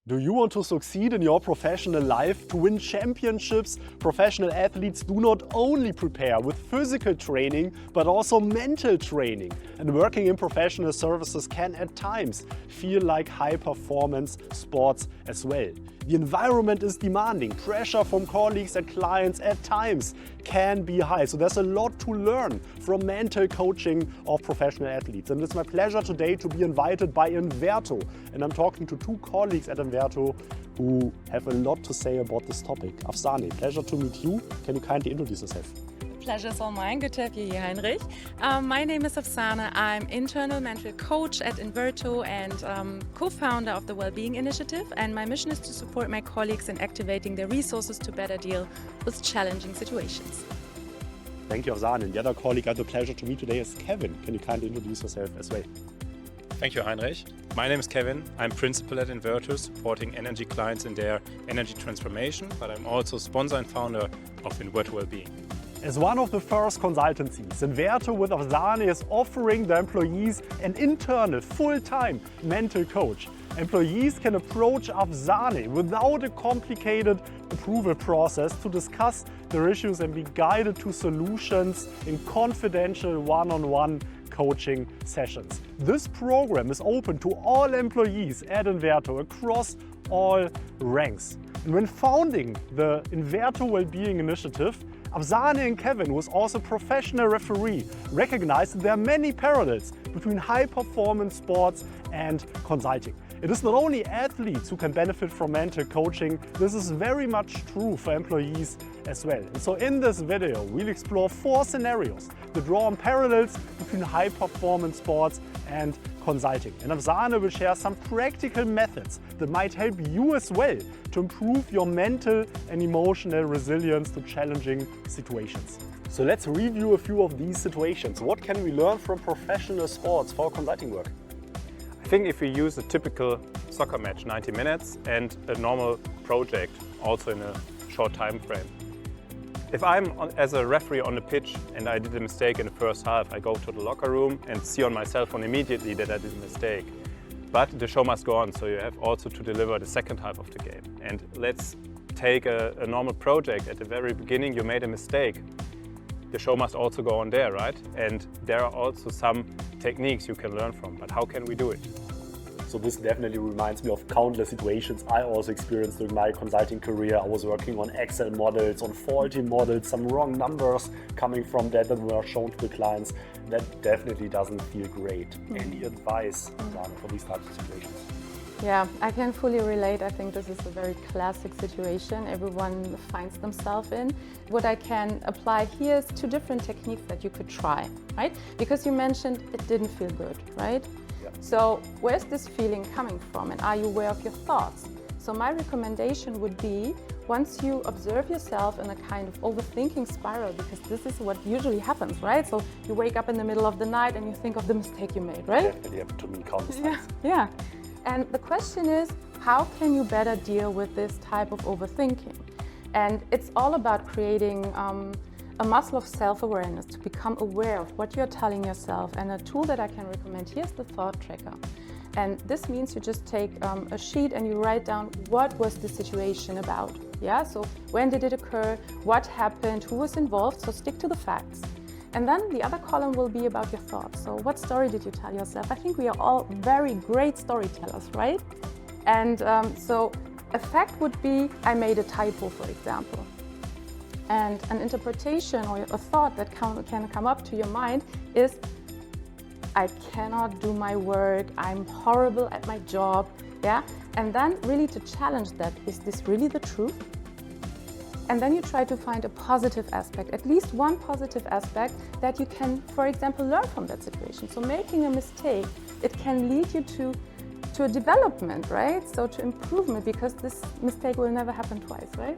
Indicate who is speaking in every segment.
Speaker 1: Do you want to succeed in your professional life? To win championships, professional athletes do not only prepare with physical training, but also mental training. And working in professional services can at times feel like high-performance sports as well. The environment is demanding. Pressure from colleagues and clients at times can be high. So there's a lot to learn from mental coaching of professional athletes. And it's my pleasure today to be invited by Inverto. And I'm talking to two colleagues at Inverto who have a lot to say about this topic. Afsaneh, pleasure to meet you. Can you kindly introduce yourself?
Speaker 2: Pleasure is all mine. Good to have you here, Heinrich. My name is Afsaneh. I'm internal mental coach at Inverto and co-founder of the Wellbeing initiative. And my mission is to support my colleagues in activating their resources to better deal with challenging situations.
Speaker 1: Thank you, Afsaneh. And the other colleague I have the pleasure to meet today is Kevin. Can you kindly introduce yourself as well?
Speaker 3: Thank you, Heinrich. My name is Kevin. I'm principal at Inverto, supporting energy clients in their energy transformation, but I'm also sponsor and founder of Inverto Wellbeing.
Speaker 1: As one of the first consultancies, Inverto with Afsaneh is offering the employees an internal, full-time mental coach. Employees can approach Afsaneh without a complicated approval process to discuss their issues and be guided to solutions in confidential one-on-one coaching sessions. This program is open to all employees at Inverto across all ranks. And when founding the Inverto Wellbeing initiative, Afsaneh and Kevin, who is also a professional referee, recognized that there are many parallels between high-performance sports and consulting. It is not only athletes who can benefit from mental coaching, this is very much true for employees as well. And so in this video, we'll explore 4 scenarios that draw on parallels between high-performance sports and consulting. And Afsaneh will share some practical methods that might help you as well to improve your mental and emotional resilience to challenging situations. So let's review a few of these situations. What can we learn from professional sports for consulting work?
Speaker 3: I think if we use a typical soccer match, 90 minutes, and a normal project, also in a short time frame. If I'm as a referee on the pitch and I did a mistake in the first half, I go to the locker room and see on my cell phone immediately that I did a mistake. But the show must go on, so you have also to deliver the second half of the game. And let's take a normal project. At the very beginning you made a mistake. The show must also go on there, right? And there are also some techniques you can learn from, but how can we do it?
Speaker 1: So this definitely reminds me of countless situations I also experienced during my consulting career. I was working on Excel models, on faulty models, some wrong numbers coming from that were shown to the clients. That definitely doesn't feel great. Any advice, Afsaneh, for these types of situations?
Speaker 4: Yeah, I can fully relate. I think this is a very classic situation everyone finds themselves in. What I can apply here is 2 different techniques that you could try, right? Because you mentioned it didn't feel good, right?
Speaker 1: Yeah.
Speaker 4: So where's this feeling coming from, and are you aware of your thoughts? So my recommendation would be, once you observe yourself in a kind of overthinking spiral, because this is what usually happens, right? So you wake up in the middle of the night and you think of the mistake you made, right?
Speaker 1: Definitely happened to me countless times.
Speaker 4: Yeah. And the question is, how can you better deal with this type of overthinking? And it's all about creating a muscle of self-awareness to become aware of what you're telling yourself. And a tool that I can recommend here is the thought tracker. And this means you just take a sheet and you write down what was the situation about. Yeah, so when did it occur, what happened, who was involved, so stick to the facts. And then the other column will be about your thoughts. So what story did you tell yourself? I think we are all very great storytellers, right? And so a fact would be, I made a typo, for example. And an interpretation or a thought that can come up to your mind is, I cannot do my work, I'm horrible at my job, yeah? And then really to challenge that, is this really the truth? And then you try to find a positive aspect, at least one positive aspect that you can, for example, learn from that situation. So making a mistake, it can lead you to a development, right? So to improvement, because this mistake will never happen twice, right?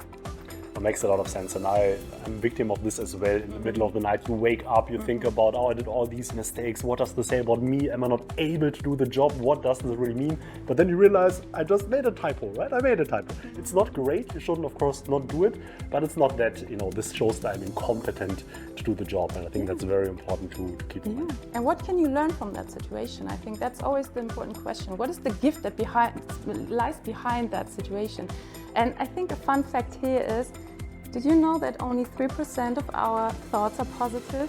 Speaker 1: It makes a lot of sense, and I'm a victim of this as well. In the middle of the night, you wake up, you think about, oh, I did all these mistakes. What does this say about me? Am I not able to do the job? What does this really mean? But then you realize, I just made a typo, right? I made a typo. It's not great. You shouldn't, of course, not do it. But it's not that, this shows that I'm incompetent to do the job. And I think that's very important to keep in mind.
Speaker 4: And what can you learn from that situation? I think that's always the important question. What is the gift that lies behind that situation? And I think a fun fact here is, did you know that only 3% of our thoughts are positive?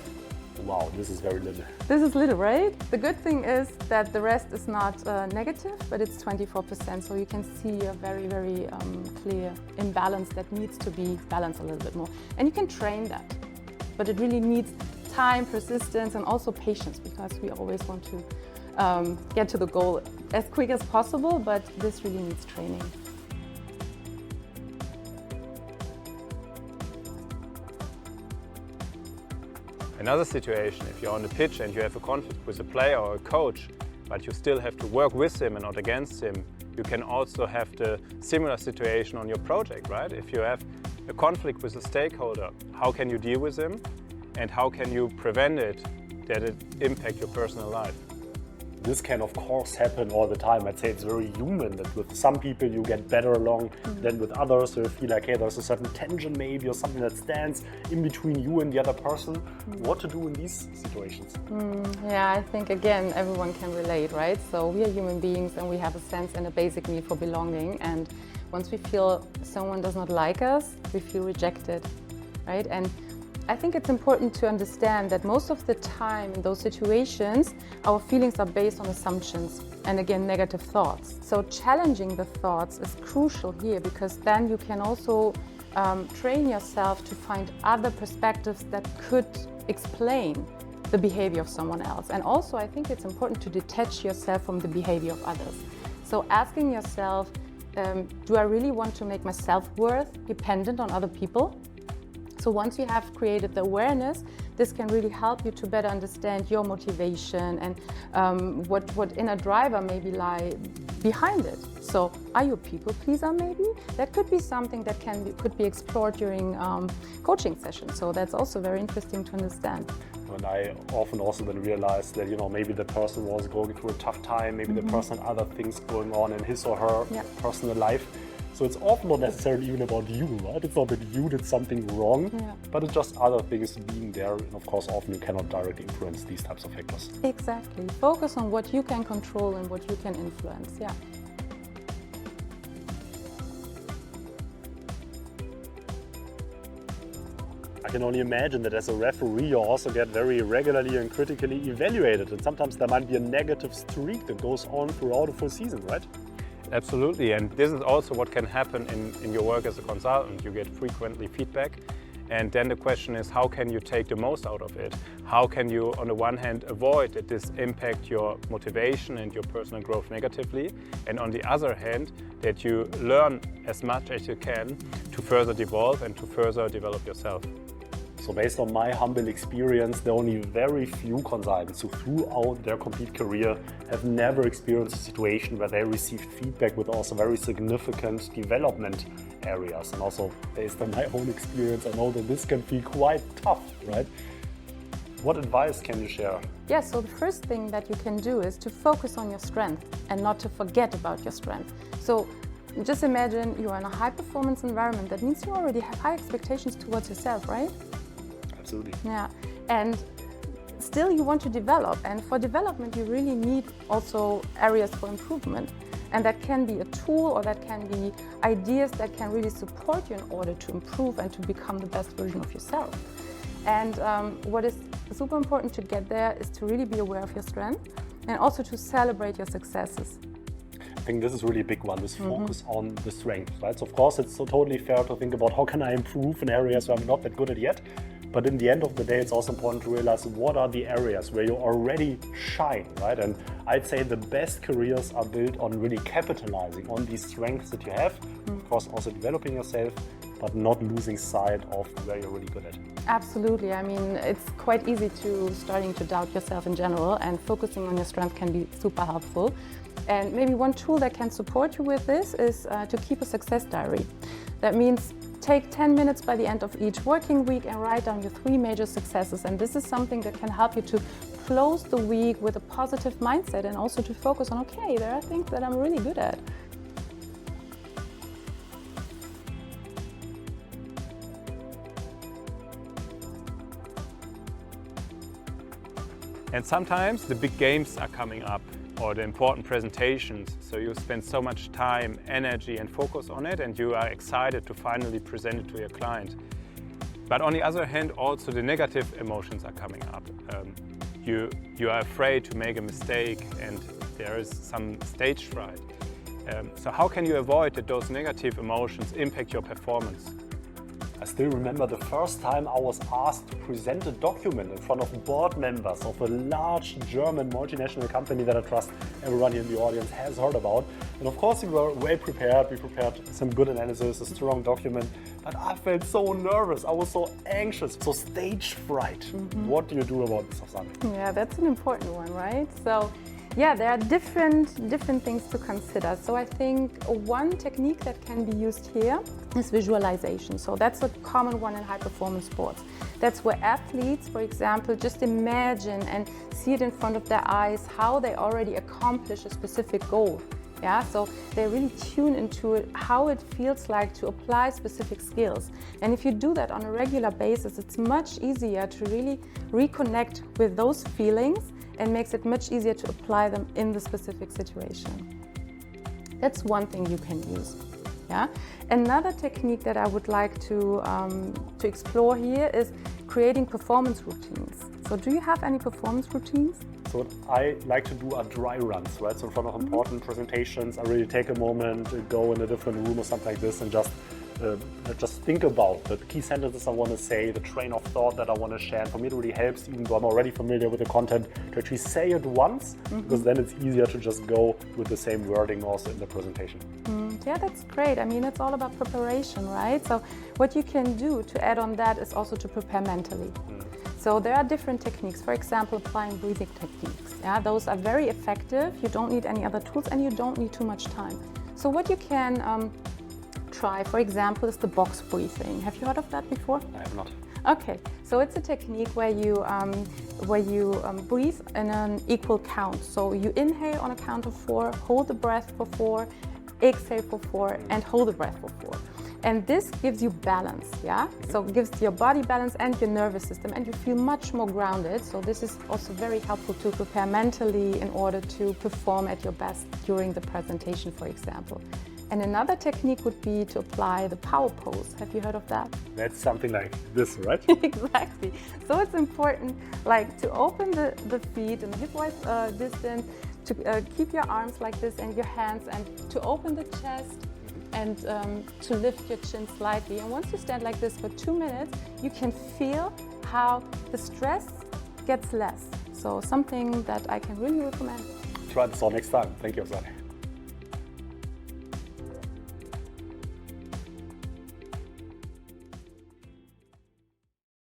Speaker 1: Wow, this is very little.
Speaker 4: This is little, right? The good thing is that the rest is not negative, but it's 24%. So you can see a very, very clear imbalance that needs to be balanced a little bit more. And you can train that, but it really needs time, persistence, and also patience, because we always want to get to the goal as quick as possible, but this really needs training.
Speaker 3: Another situation, if you're on the pitch and you have a conflict with a player or a coach, but you still have to work with him and not against him, you can also have the similar situation on your project, right? If you have a conflict with a stakeholder, how can you deal with him and how can you prevent it that it impact your personal life?
Speaker 1: This can, of course, happen all the time. I'd say it's very human that with some people you get better along than with others. So you feel like, hey, there's a certain tension maybe or something that stands in between you and the other person. What to do in these situations?
Speaker 4: Yeah, I think, again, everyone can relate, right? So we are human beings and we have a sense and a basic need for belonging. And once we feel someone does not like us, we feel rejected, right? And I think it's important to understand that most of the time in those situations, our feelings are based on assumptions and, again, negative thoughts. So challenging the thoughts is crucial here, because then you can also train yourself to find other perspectives that could explain the behavior of someone else. And also, I think it's important to detach yourself from the behavior of others. So asking yourself, do I really want to make my self-worth dependent on other people? So once you have created the awareness, this can really help you to better understand your motivation and what inner driver maybe lie behind it. So are you a people pleaser maybe? That could be something that could be explored during coaching sessions. So that's also very interesting to understand.
Speaker 1: And I often also then realize that, maybe the person was going through a tough time, maybe the person had other things going on in his or her personal life. So it's often not necessarily even about you, right? It's not that you did something wrong, but it's just other things being there. And of course, often you cannot directly influence these types of factors.
Speaker 4: Exactly. Focus on what you can control and what you can influence,
Speaker 1: I can only imagine that as a referee, you also get very regularly and critically evaluated. And sometimes there might be a negative streak that goes on throughout a full season, right?
Speaker 3: Absolutely, and this is also what can happen in your work as a consultant. You get frequently feedback, and then the question is, how can you take the most out of it? How can you, on the one hand, avoid that this impact your motivation and your personal growth negatively, and on the other hand, that you learn as much as you can to further evolve and to further develop yourself.
Speaker 1: So based on my humble experience, there are only very few consultants who throughout their complete career have never experienced a situation where they received feedback with also very significant development areas. And also based on my own experience, I know that this can be quite tough, right? What advice can you share?
Speaker 4: Yeah, so the first thing that you can do is to focus on your strength and not to forget about your strength. So just imagine you are in a high-performance environment. That means you already have high expectations towards yourself, right?
Speaker 1: Absolutely.
Speaker 4: Yeah, and still you want to develop, and for development you really need also areas for improvement, and that can be a tool or that can be ideas that can really support you in order to improve and to become the best version of yourself. And what is super important to get there is to really be aware of your strength and also to celebrate your successes.
Speaker 1: I think this is really a big one, this focus on the strength, right? So of course it's so totally fair to think about how can I improve in areas where I'm not that good at yet. But in the end of the day, it's also important to realize what are the areas where you already shine, right? And I'd say the best careers are built on really capitalizing on these strengths that you have, of course also developing yourself, but not losing sight of where you're really good at.
Speaker 4: Absolutely. I mean, it's quite easy to starting to doubt yourself in general, and focusing on your strength can be super helpful. And maybe one tool that can support you with this is to keep a success diary. That means take 10 minutes by the end of each working week and write down your 3 major successes. And this is something that can help you to close the week with a positive mindset and also to focus on, okay, there are things that I'm really good at.
Speaker 3: And sometimes the big games are coming up or the important presentations, so you spend so much time, energy and focus on it, and you are excited to finally present it to your client. But on the other hand, also the negative emotions are coming up. You are afraid to make a mistake and there is some stage fright. So how can you avoid that those negative emotions impact your performance?
Speaker 1: I still remember the first time I was asked to present a document in front of board members of a large German multinational company that I trust everyone here in the audience has heard about. And of course we were well prepared, we prepared some good analysis, a strong document, but I felt so nervous, I was so anxious. So stage fright, what do you do about this, Afsaneh?
Speaker 4: Yeah, that's an important one, right? So yeah, there are different things to consider. So I think one technique that can be used here is visualization. So that's a common one in high performance sports. That's where athletes, for example, just imagine and see it in front of their eyes how they already accomplish a specific goal. Yeah, so they really tune into it, how it feels like to apply specific skills. And if you do that on a regular basis, it's much easier to really reconnect with those feelings and makes it much easier to apply them in the specific situation. That's one thing you can use. Yeah? Another technique that I would like to explore here is creating performance routines. So do you have any performance routines?
Speaker 1: So what I like to do are dry runs, right? So in front of important presentations, I really take a moment, go in a different room or something like this and just think about the key sentences I want to say, the train of thought that I want to share. And for me it really helps, even though I'm already familiar with the content, to actually say it once, because then it's easier to just go with the same wording also in the presentation.
Speaker 4: Yeah, that's great. I mean, it's all about preparation, right? So what you can do to add on that is also to prepare mentally. So there are different techniques, for example, applying breathing techniques. Yeah, those are very effective. You don't need any other tools and you don't need too much time. So what you can try, for example, is the box breathing. Have you heard of that before?
Speaker 1: I have not.
Speaker 4: Okay, so it's a technique where you breathe in an equal count. So you inhale on a count of 4, hold the breath for 4, exhale for 4, and hold the breath for 4. And this gives you balance, yeah? So it gives your body balance and your nervous system, and you feel much more grounded. So this is also very helpful to prepare mentally in order to perform at your best during the presentation, for example. And another technique would be to apply the power pose. Have you heard of that?
Speaker 1: That's something like this, right?
Speaker 4: Exactly. So it's important, like, to open the feet in the hip-width distance, to keep your arms like this and your hands, and to open the chest and to lift your chin slightly. And once you stand like this for 2 minutes, you can feel how the stress gets less. So something that I can really recommend.
Speaker 1: Try this all next time. Thank you, Afsaneh.